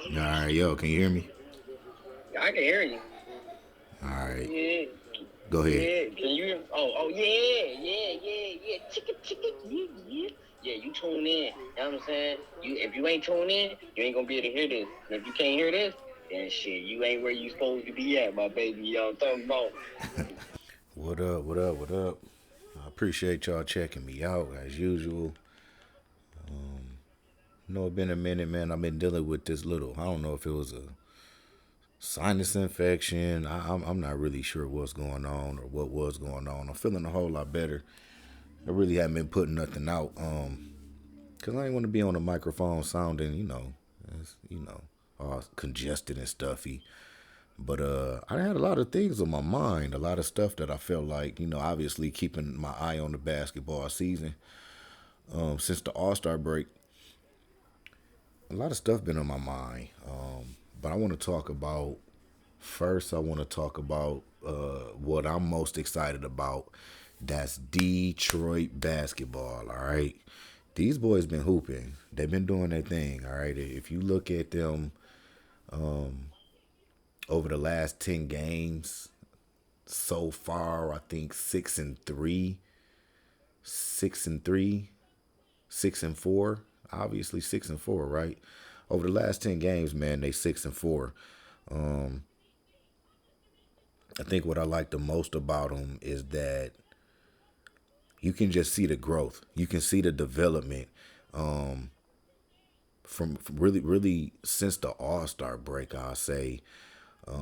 All right, yo, can you hear me? I can hear you. All right, Yeah, go ahead. yeah. Can you hear? Oh, yeah. Chicken, yeah. Yeah, you tune in. You know what I'm saying? If you ain't tuned in, you ain't gonna be able to hear this. And if you can't hear this, then shit, you ain't where you supposed to be at, my baby. You know what I'm talking about? What up? What up? What up? I appreciate y'all checking me out as usual. It's been a minute, man. I've been dealing with this little. I don't know if it was a sinus infection. I'm not really sure what's going on or what was going on. I'm feeling a whole lot better. I really haven't been putting nothing out. Cause I ain't want to be on the microphone sounding, all congested and stuffy. But I had a lot of things on my mind, a lot of stuff that I felt like, obviously keeping my eye on the basketball season. Since the All Star break, a lot of stuff been on my mind. But I want to talk about first. I want to talk about what I'm most excited about. That's Detroit basketball. All right, these boys been hooping. They've been doing their thing. All right, if you look at them over the last 10 games so far, I think 6-3, 6-3, 6-4. Obviously 6-4, right? Over the last 10 games, man, they 6-4. Um, I think what I like the most about them is that you can just see the growth. You can see the development um, from really since the All Star break. I'll say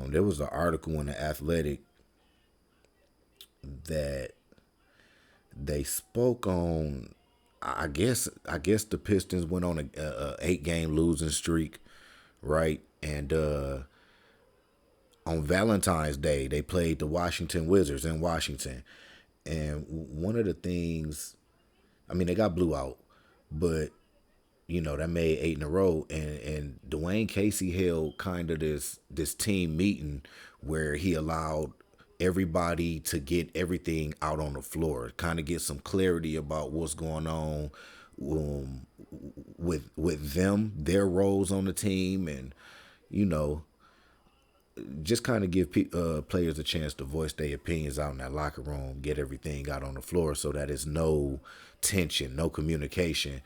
there was an article in the Athletic that they spoke on. I guess the Pistons went on a 8 game losing streak, right? And on Valentine's Day they played the Washington Wizards in Washington, and one of the things, I mean, they got blew out, but that made 8 in a row, and Dwayne Casey held kind of this team meeting where he allowed everybody to get everything out on the floor, kind of get some clarity about what's going on um, with them, their roles on the team, and you know just kind of give players a chance to voice their opinions out in that locker room, get everything out on the floor, so that it's no tension, no communication.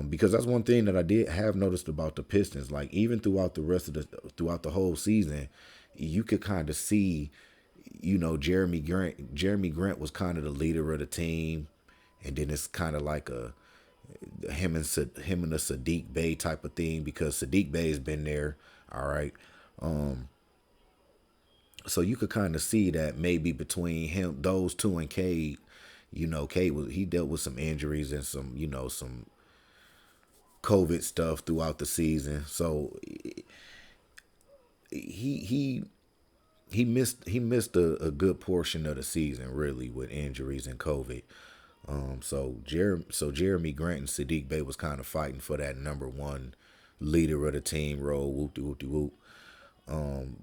Because that's one thing that I did have noticed about the Pistons. Like even throughout the whole season, you could kind of see, Jeremy Grant. Jeremy Grant was kind of the leader of the team, and then it's kind of like a him and the Sadiq Bey type of thing because Sadiq Bey has been there. All right. So you could kind of see that maybe between him, those two, and Cade, Cade he dealt with some injuries and some COVID stuff throughout the season. So he he missed a good portion of the season really with injuries and COVID. So Jeremy Grant and Sadiq Bey was kind of fighting for that number one leader of the team role. Whoop de whoop de whoop.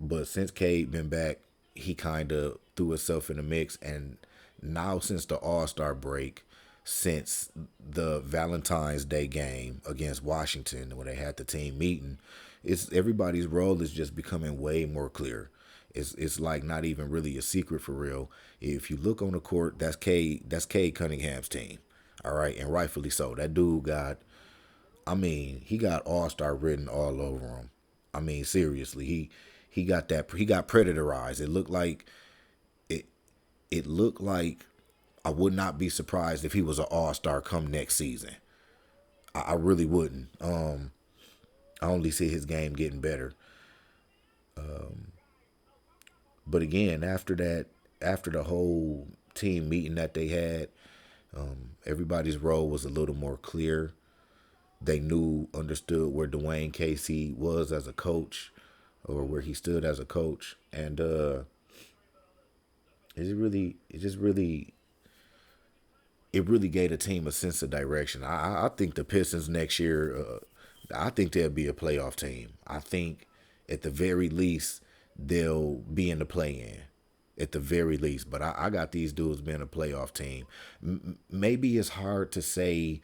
But since Cade been back, he kind of threw himself in the mix, and now since the All Star break, since the Valentine's Day game against Washington when they had the team meeting, it's everybody's role is just becoming way more clear. It's like not even really a secret for real. If you look on the court, that's Cade Cunningham's team. All right, and rightfully so. That dude got, I mean, he got All Star written all over him. I mean, seriously, he got predatorized. It it looked like I would not be surprised if he was an All Star come next season. I really wouldn't. I only see his game getting better. But again, after the whole team meeting that they had, everybody's role was a little more clear. They understood where Dwayne Casey was as a coach, or where he stood as a coach, and it really gave the team a sense of direction. I think the Pistons next year, I think they'll be a playoff team. I think at the very least they'll be in the play-in. At the very least, but I got these dudes being a playoff team. Maybe it's hard to say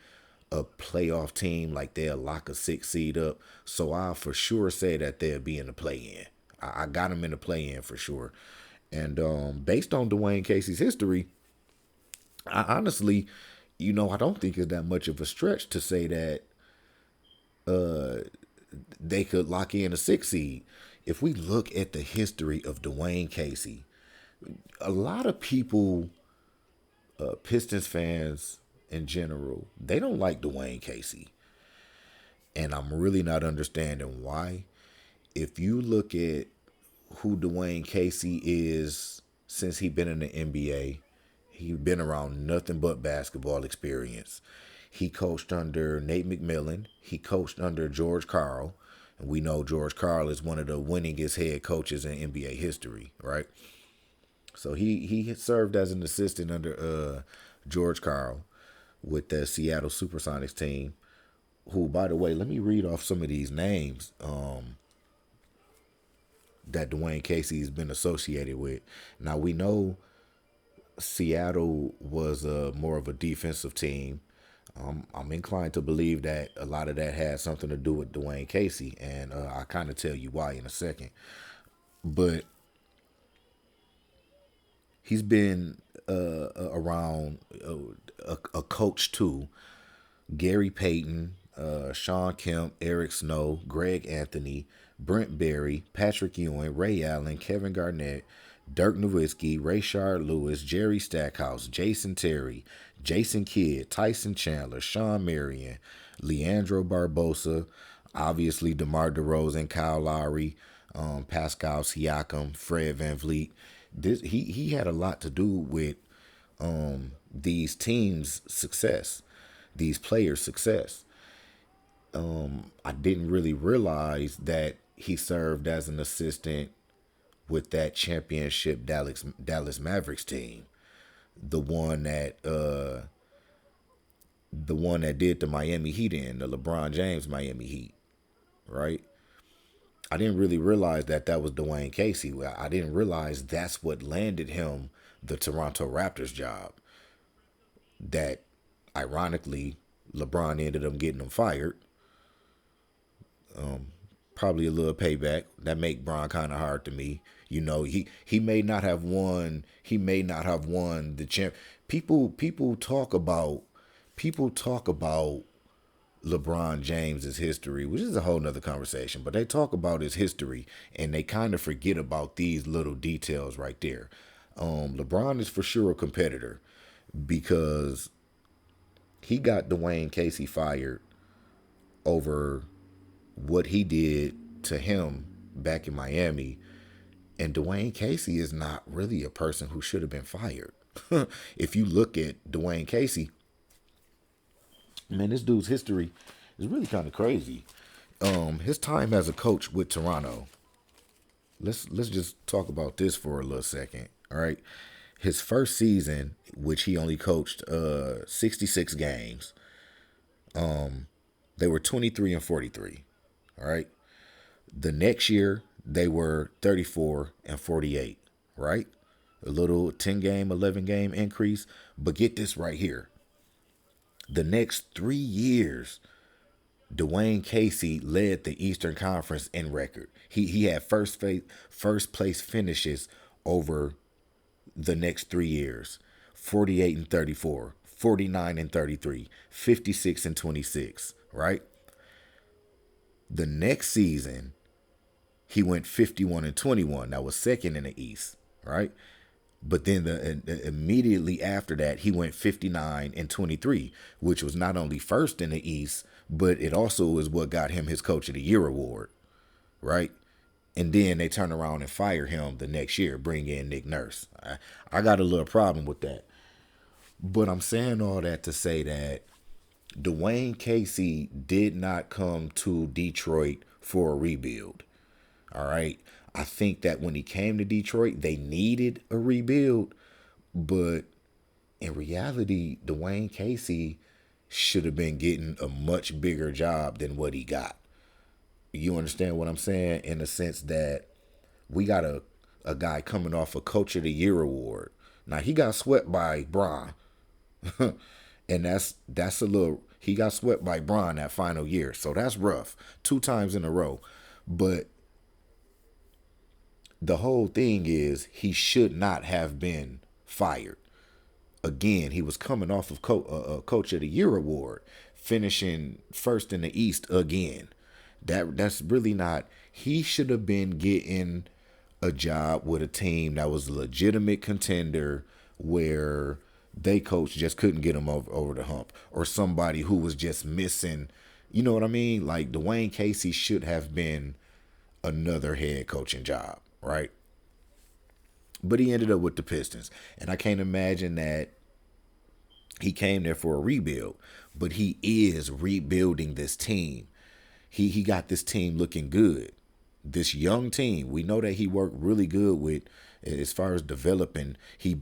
a playoff team, like they'll lock a 6 seed up. So I'll for sure say that they'll be in the play in. I got them in the play in for sure. And based on Dwayne Casey's history, I honestly, I don't think it's that much of a stretch to say that they could lock in a 6 seed. If we look at the history of Dwayne Casey, a lot of people, Pistons fans in general, they don't like Dwayne Casey. And I'm really not understanding why. If you look at who Dwayne Casey is since he been in the NBA, he been around nothing but basketball experience. He coached under Nate McMillan. He coached under George Karl. And we know George Karl is one of the winningest head coaches in NBA history, right? So he served as an assistant under George Karl with the Seattle Supersonics team. Who, by the way, let me read off some of these names that Dwayne Casey's been associated with. Now we know Seattle was more of a defensive team. I'm inclined to believe that a lot of that had something to do with Dwayne Casey, and I'll kind of tell you why in a second. But he's been around a coach too. Gary Payton, Sean Kemp, Eric Snow, Greg Anthony, Brent Berry, Patrick Ewing, Ray Allen, Kevin Garnett, Dirk Nowitzki, Rayshard Lewis, Jerry Stackhouse, Jason Terry, Jason Kidd, Tyson Chandler, Sean Marion, Leandro Barbosa, obviously DeMar DeRozan, Kyle Lowry, Pascal Siakam, Fred VanVleet. He had a lot to do with these teams' success, these players' success. I didn't really realize that he served as an assistant with that championship Dallas Mavericks team, the one that did the Miami Heat in the LeBron James Miami Heat, right? I didn't really realize that was Dwayne Casey. I didn't realize that's what landed him the Toronto Raptors job. That, ironically, LeBron ended up getting him fired. Probably a little payback. That make Bron kind of hard to me. He may not have won. He may not have won the champ. People talk about LeBron James's history, which is a whole nother conversation. But they talk about his history and they kind of forget about these little details right there. LeBron is for sure a competitor because he got Dwayne Casey fired over what he did to him back in Miami. And Dwayne Casey is not really a person who should have been fired. If you look at Dwayne Casey, man, this dude's history is really kind of crazy. His time as a coach with Toronto. Let's just talk about this for a little second. All right. His first season, which he only coached 66 games, they were 23-43. All right. The next year, they were 34-48. Right. A little 10-game, 11-game increase. But get this right here. The next 3 years, Dwayne Casey led the Eastern Conference in record. He had first place finishes over the next 3 years. 48-34, 49-33, 56-26, right? The next season, he went 51-21. That was second in the East, right? But then immediately after that, he went 59-23, which was not only first in the East, but it also is what got him his Coach of the Year award, right? And then they turn around and fire him the next year, bring in Nick Nurse. I got a little problem with that. But I'm saying all that to say that Dwayne Casey did not come to Detroit for a rebuild. All right. I think that when he came to Detroit, they needed a rebuild. But in reality, Dwayne Casey should have been getting a much bigger job than what he got. You understand what I'm saying? In the sense that we got a guy coming off a Coach of the Year award. Now, he got swept by Bron. And that's a little, He got swept by Bron that final year, so that's rough. 2 times in a row. But the whole thing is he should not have been fired. Again, he was coming off of Coach of the Year award, finishing first in the East again. That's really not. He should have been getting a job with a team that was a legitimate contender where they coach just couldn't get him over the hump, or somebody who was just missing. You know what I mean? Like Dwayne Casey should have been another head coaching job, right? But he ended up with the Pistons. And I can't imagine that he came there for a rebuild, but he is rebuilding this team. He got this team looking good. This young team, we know that he worked really good with as far as developing. He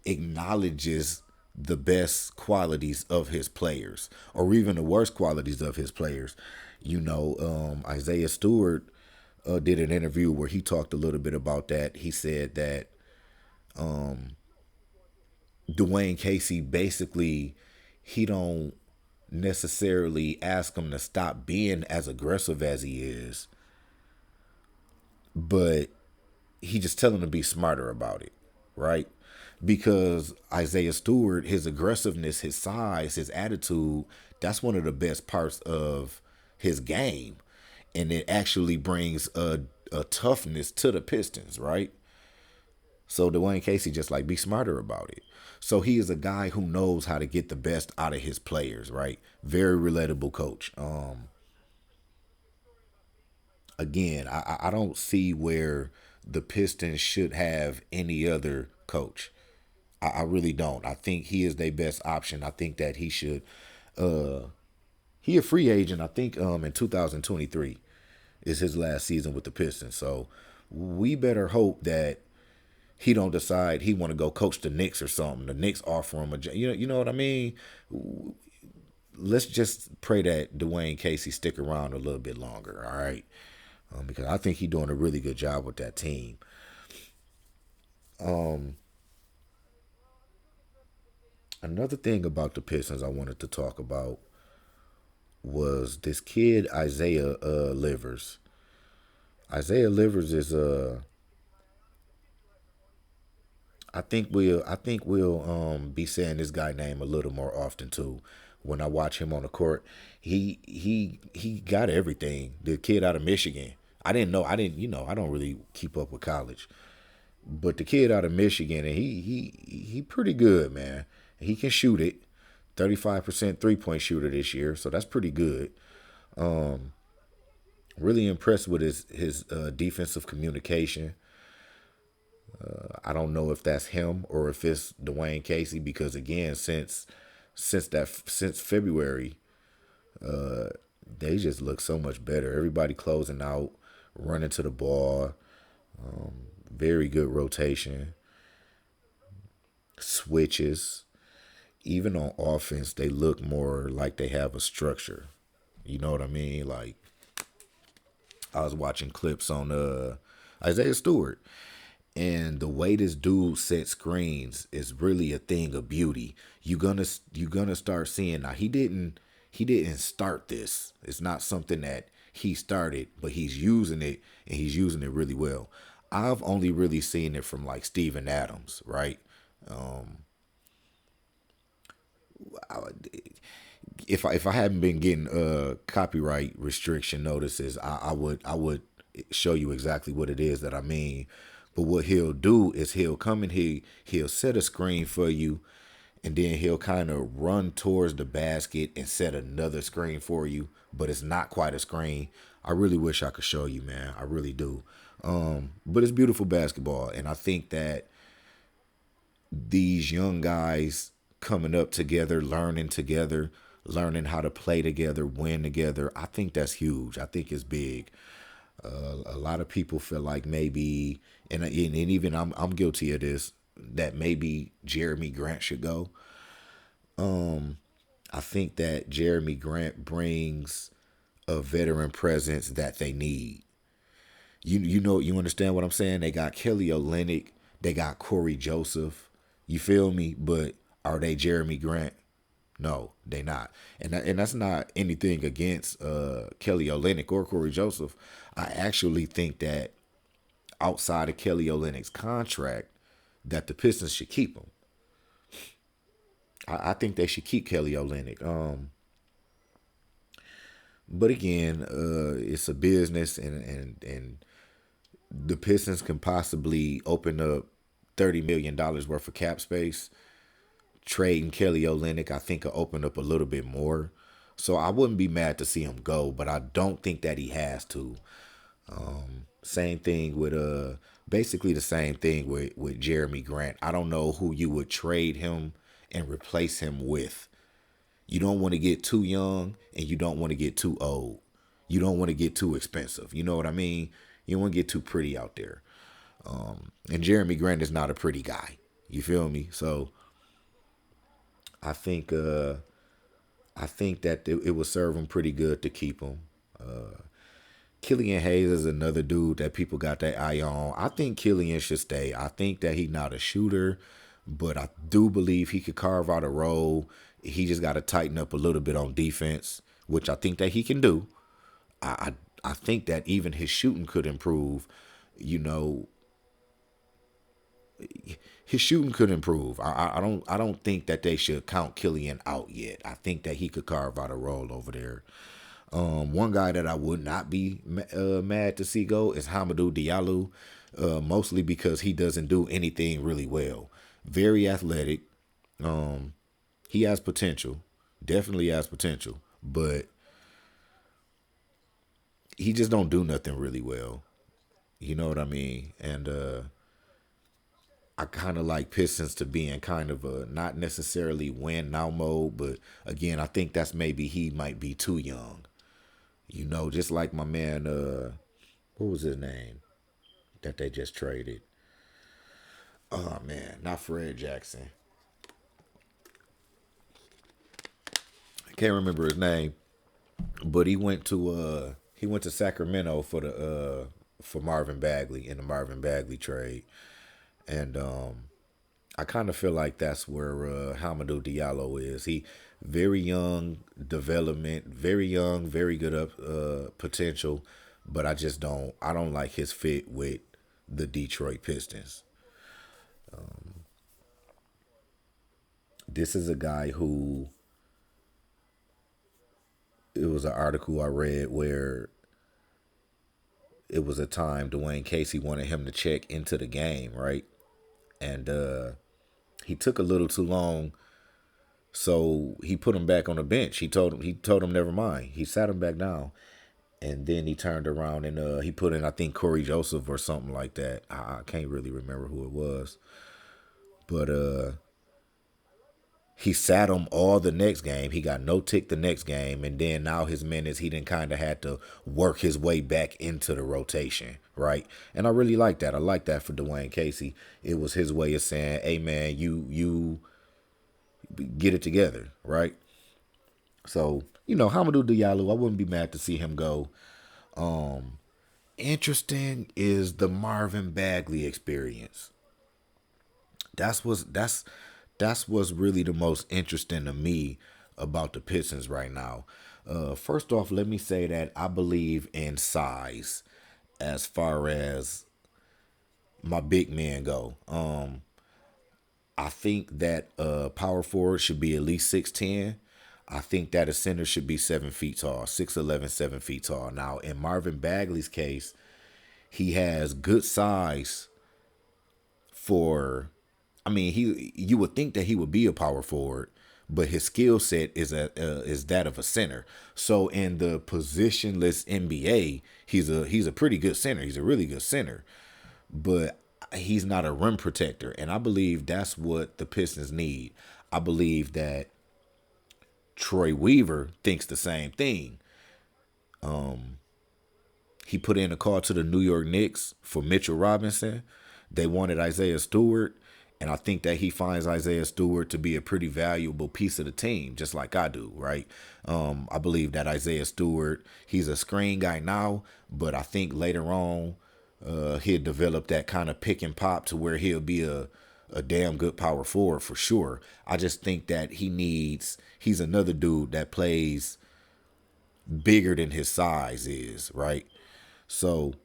acknowledges the best qualities of his players, or even the worst qualities of his players. Isaiah Stewart did an interview where he talked a little bit about that. He said that Dwayne Casey basically, he don't necessarily ask him to stop being as aggressive as he is, but he just tell him to be smarter about it, right? Because Isaiah Stewart, his aggressiveness, his size, his attitude, that's one of the best parts of his game. And it actually brings a toughness to the Pistons, right? So Dwayne Casey just like be smarter about it. So he is a guy who knows how to get the best out of his players, right? Very relatable coach. Again, I don't see where the Pistons should have any other coach. I really don't. I think he is their best option. I think that he should. He a free agent. I think in 2023 is his last season with the Pistons. So we better hope that he don't decide he want to go coach the Knicks or something. The Knicks offer him a job. You know what I mean? Let's just pray that Dwayne Casey stick around a little bit longer. All right, because I think he's doing a really good job with that team. Another thing about the Pistons I wanted to talk about was this kid Isaiah Livers. Isaiah Livers is I think we'll be saying this guy name a little more often too. When I watch him on the court, he got everything. The kid out of Michigan. I don't really keep up with college, but the kid out of Michigan, and he pretty good, man. He can shoot it. 35% 3-point shooter this year, so that's pretty good. Really impressed with his defensive communication. I don't know if that's him or if it's Dwayne Casey, because again, since February, they just look so much better. Everybody closing out, running to the ball, very good rotation, switches. Even on offense, they look more like they have a structure. You know what I mean? Like I was watching clips on Isaiah Stewart, and the way this dude sets screens is really a thing of beauty. You gonna start seeing now. He didn't start this. It's not something that he started, but he's using it, and he's using it really well. I've only really seen it from like Steven Adams, right? If I hadn't been getting copyright restriction notices, I would show you exactly what it is that I mean. But what he'll do is he'll come and he'll set a screen for you, and then he'll kind of run towards the basket and set another screen for you, but it's not quite a screen. I really wish I could show you, man. I really do. But it's beautiful basketball, and I think that these young guys coming up together, learning how to play together, win together. I think that's huge. I think it's big. A lot of people feel like maybe, and even I'm guilty of this, that maybe Jeremy Grant should go. I think that Jeremy Grant brings a veteran presence that they need. You understand what I'm saying? They got Kelly Olynyk, they got Corey Joseph. You feel me? But are they Jeremy Grant? No, they not. And that's not anything against Kelly Olynyk or Corey Joseph. I actually think that outside of Kelly Olynyk's contract, that the Pistons should keep him. I think they should keep Kelly Olynyk. But again, it's a business, and the Pistons can possibly open up $30 million worth of cap space. Trading Kelly Olynyk, I think, will open up a little bit more. So I wouldn't be mad to see him go, but I don't think that he has to. Same thing with basically the same thing with Jeremy Grant. I don't know who you would trade him and replace him with. You don't want to get too young and you don't want to get too old. You don't want to get too expensive. You know what I mean? You don't want to get too pretty out there. And Jeremy Grant is not a pretty guy. You feel me? So I think I think that it would serve him pretty good to keep him. Killian Hayes is another dude that people got their eye on. I think Killian should stay. I think that he's not a shooter, but I do believe he could carve out a role. He just got to tighten up a little bit on defense, which I think that he can do. I think that even his shooting could improve. You know, his shooting could improve. I don't think that they should count Killian out yet. I think that he could carve out a role over there. One guy that I would not be mad to see go is Hamidou Diallo, mostly because he doesn't do anything really well. Very athletic. He has potential, definitely has potential, but he just don't do nothing really well. You know what I mean? And I kind of like Pistons to be in kind of a not necessarily win now mode, but again, I think that's maybe he might be too young. You know, just like my man, what was his name that they just traded? Oh man, not Fred Jackson. I can't remember his name, but he went to Sacramento for the for Marvin Bagley in the Marvin Bagley trade, and I kind of feel like that's where Hamidou Diallo is. He very young development, very young, very good up potential, but I don't like his fit with the Detroit Pistons. This is a guy who it was an article I read where it was a time Dwayne Casey wanted him to check into the game, right? And he took a little too long, so he put him back on the bench. He told him never mind. He sat him back down, and then he turned around and he put in I think Corey Joseph or something like that. I can't really remember who it was, but he sat him all the next game. He got no tick the next game, and then now his minutes he didn't kind of had to work his way back into the rotation, right? And I really like that. I like that for Dwayne Casey. It was his way of saying, "Hey man, you get it together, right?" So Hamidou Diallo, I wouldn't be mad to see him go. Interesting is the Marvin Bagley experience. That's what's really the most interesting to me about the Pistons right now. First off, let me say that I believe in size as far as my big men go. I think that power forward should be at least 6'10". I think that a center should be 7 feet tall, 6'11", 7 feet tall. Now, in Marvin Bagley's case, he has good size for. I mean, you would think that he would be a power forward, but his skill set is that of a center. So in the positionless NBA, he's a pretty good center. He's a really good center, but he's not a rim protector, and I believe that's what the Pistons need. I believe that Troy Weaver thinks the same thing. He put in a call to the New York Knicks for Mitchell Robinson. They wanted Isaiah Stewart. And I think that he finds Isaiah Stewart to be a pretty valuable piece of the team, just like I do, right? I believe that Isaiah Stewart, he's a screen guy now, but I think later on he'll develop that kind of pick and pop to where he'll be a a damn good power forward for sure. I just think that he's another dude that plays bigger than his size is, right? So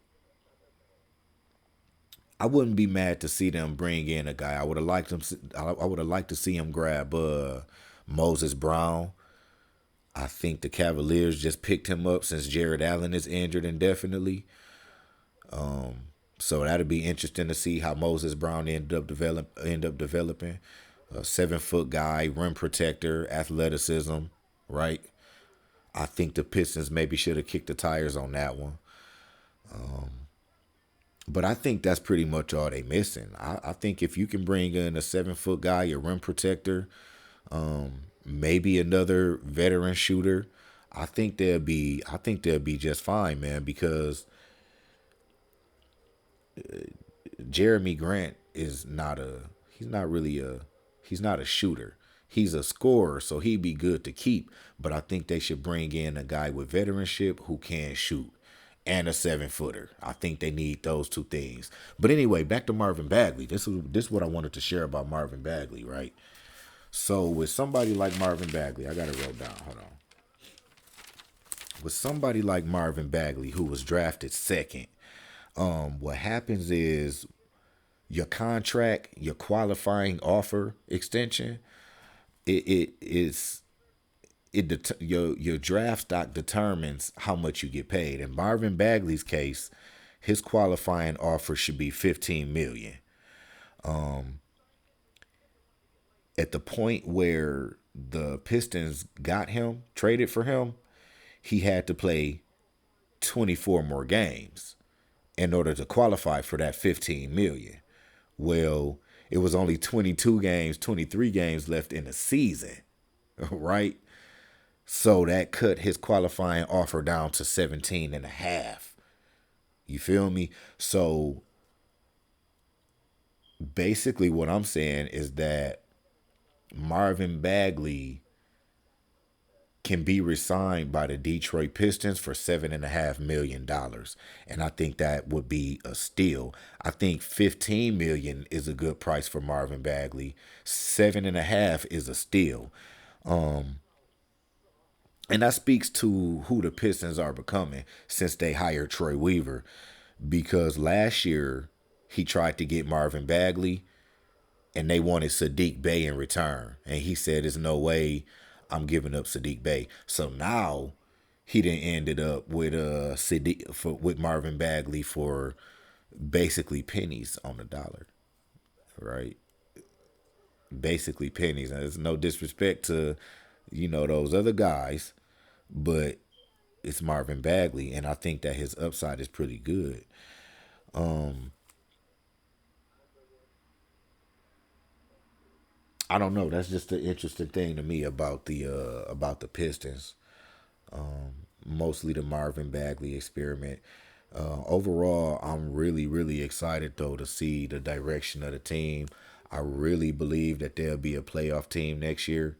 I wouldn't be mad to see them bring in a guy. I would have liked him. I would have liked to see him grab Moses Brown. I think the Cavaliers just picked him up since Jared Allen is injured indefinitely. So that'd be interesting to see how Moses Brown end up developing. A 7 foot guy, rim protector, athleticism, right? I think the Pistons maybe should have kicked the tires on that one. But I think that's pretty much all they missing. I think if you can bring in a 7 foot guy, a rim protector, maybe another veteran shooter, I think they'll be just fine, man, because Jeremy Grant is not a he's not really a he's not a shooter. He's a scorer, so he'd be good to keep. But I think they should bring in a guy with veteranship who can shoot and a 7 footer. I think they need those two things. But anyway, back to Marvin Bagley. This is what I wanted to share about Marvin Bagley, right? So with somebody like Marvin Bagley, I got it wrote down. Hold on. With somebody like Marvin Bagley, who was drafted second, what happens is your contract, your qualifying offer extension, it is your draft stock determines how much you get paid. In Marvin Bagley's case, his qualifying offer should be 15 million. At the point where the Pistons got him, traded for him, he had to play 24 more games in order to qualify for that 15 million. Well, it was only 22 games, 23 games left in the season, right? So that cut his qualifying offer down to 17 and a half. You feel me? So basically what I'm saying is that Marvin Bagley can be resigned by the Detroit Pistons for $7.5 million, and I think that would be a steal. I think 15 million is a good price for Marvin Bagley. 7.5 is a steal, and that speaks to who the Pistons are becoming since they hired Troy Weaver. Because last year he tried to get Marvin Bagley, and they wanted Sadiq Bey in return. And he said, "There's no way I'm giving up Sadiq Bey." So now he then ended up with with Marvin Bagley for basically pennies on the dollar, right? Basically pennies. And there's no disrespect to those other guys, but it's Marvin Bagley, and I think that his upside is pretty good. I don't know. That's just the interesting thing to me about the Pistons. Mostly the Marvin Bagley experiment. Overall, I'm really, really excited though to see the direction of the team. I really believe that they'll be a playoff team next year.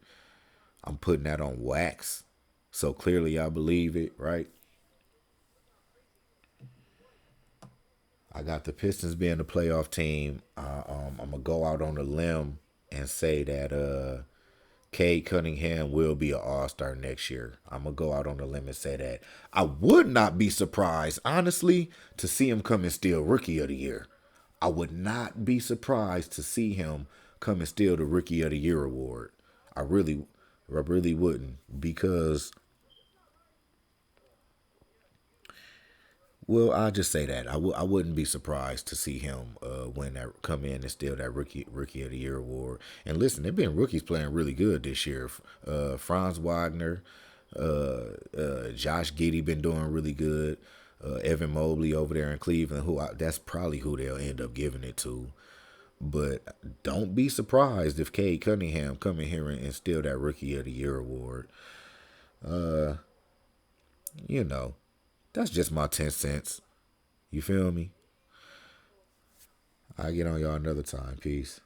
I'm putting that on wax. So clearly I believe it, right? I got the Pistons being a playoff team. I'm gonna go out on a limb and say that Cade Cunningham will be an All Star next year. I'm gonna go out on a limb and say that. I would not be surprised, honestly, to see him come and steal Rookie of the Year. I would not be surprised to see him come and steal the Rookie of the Year award. I really wouldn't, because, well, I'll just say that I wouldn't be surprised to see him come in and steal that Rookie of the Year award. And listen, there've been rookies playing really good this year. Franz Wagner, Josh Giddey been doing really good. Evan Mobley over there in Cleveland, that's probably who they'll end up giving it to. But don't be surprised if Cade Cunningham come in here and steal that Rookie of the Year award. You know, that's just my 10 cents. You feel me? I'll get on y'all another time. Peace.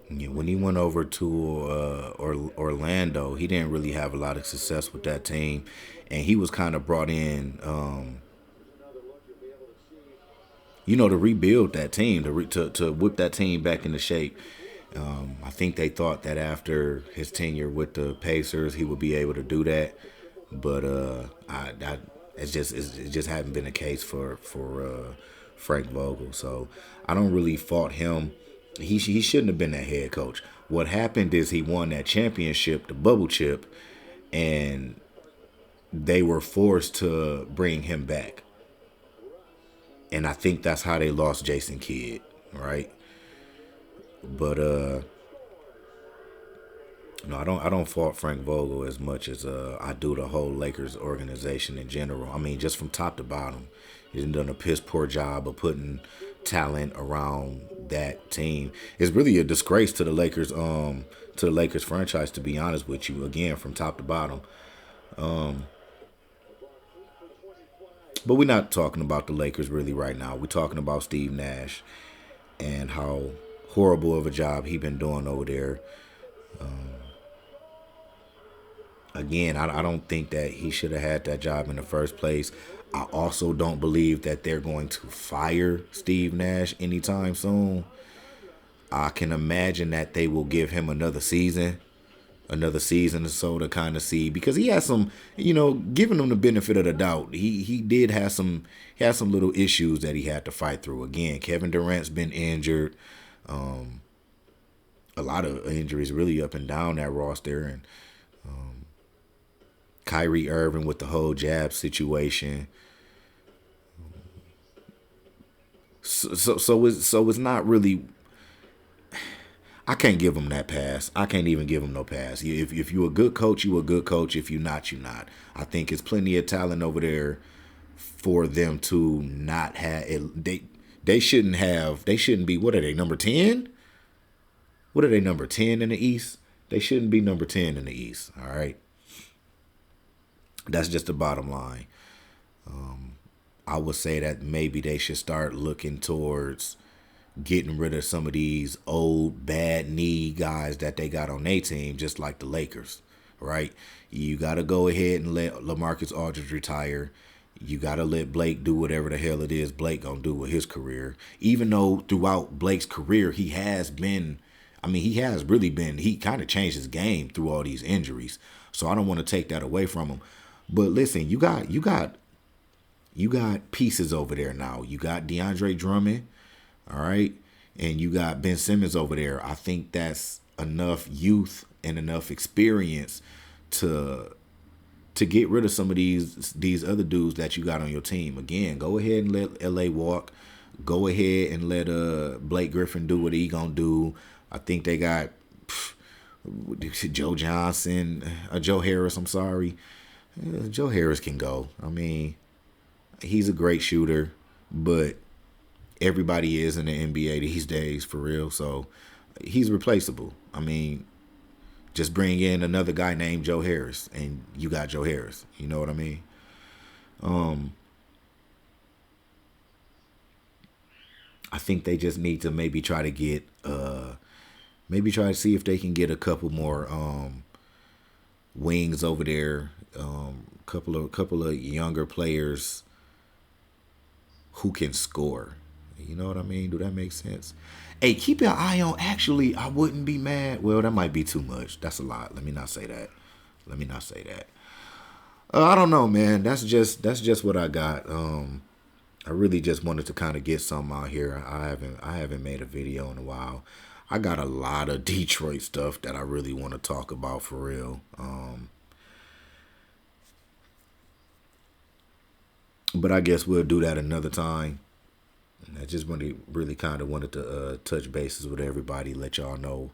Yeah, when he went over to Orlando, he didn't really have a lot of success with that team, and he was kind of brought in, to rebuild that team, to whip that team back into shape. I think they thought that after his tenure with the Pacers, he would be able to do that, but it just hadn't been the case for Frank Vogel. So I don't really fault him. He shouldn't have been that head coach. What happened is he won that championship, the bubble chip, and they were forced to bring him back. And I think that's how they lost Jason Kidd, right? But no, I don't fault Frank Vogel as much as I do the whole Lakers organization in general. I mean, just from top to bottom, he's done a piss poor job of putting talent around that team. It's really a disgrace to the Lakers franchise, to be honest with you. Again, from top to bottom. But we're not talking about the Lakers really right now. We're talking about Steve Nash and how horrible of a job he been doing over there. Again, I don't think that he should have had that job in the first place. I also don't believe that they're going to fire Steve Nash anytime soon. I can imagine that they will give him another season or so to kind of see, because he has some, giving him the benefit of the doubt. He did have some little issues that he had to fight through. Again, Kevin Durant's been injured, a lot of injuries really up and down that roster, and Kyrie Irving with the whole jab situation. So it's not really. I can't give him that pass. I can't even give him no pass. If you're a good coach, you're a good coach. If you're not, you're not. I think it's plenty of talent over there for them to not have it. They shouldn't have. They shouldn't be. What are they, number 10? What are they, number 10 in the East? They shouldn't be number 10 in the East. All right. That's just the bottom line. I would say that maybe they should start looking towards getting rid of some of these old bad knee guys that they got on their team, just like the Lakers, right? You got to go ahead and let LaMarcus Aldridge retire. You got to let Blake do whatever the hell it is Blake going to do with his career. Even though throughout Blake's career, he has really been, he kind of changed his game through all these injuries. So I don't want to take that away from him. But listen, you got pieces over there now. You got DeAndre Drummond, all right, and you got Ben Simmons over there. I think that's enough youth and enough experience to get rid of some of these other dudes that you got on your team. Again, go ahead and let LA walk. Go ahead and let Blake Griffin do what he gonna do. I think they got Joe Johnson, Joe Harris. I'm sorry, Joe Harris can go. I mean, he's a great shooter, but everybody is in the NBA these days, for real. So he's replaceable. I mean, just bring in another guy named Joe Harris, and you got Joe Harris. You know what I mean? I think they just need to maybe try to get, maybe try to see if they can get a couple more wings over there. Couple of younger players who can score. You know what I mean? Do that make sense? Hey, keep your eye on. Actually, I wouldn't be mad. Well, that might be too much. That's a lot. Let me not say that. I don't know, man. That's just what I got. I really just wanted to kind of get something out here. I haven't made a video in a while. I got a lot of Detroit stuff that I really want to talk about for real. But I guess we'll do that another time. I just really kind of wanted to touch bases with everybody, let y'all know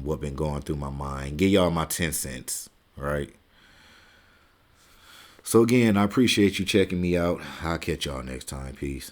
what been going through my mind, give y'all my 10 cents, right? So again, I appreciate you checking me out. I'll catch y'all next time. Peace.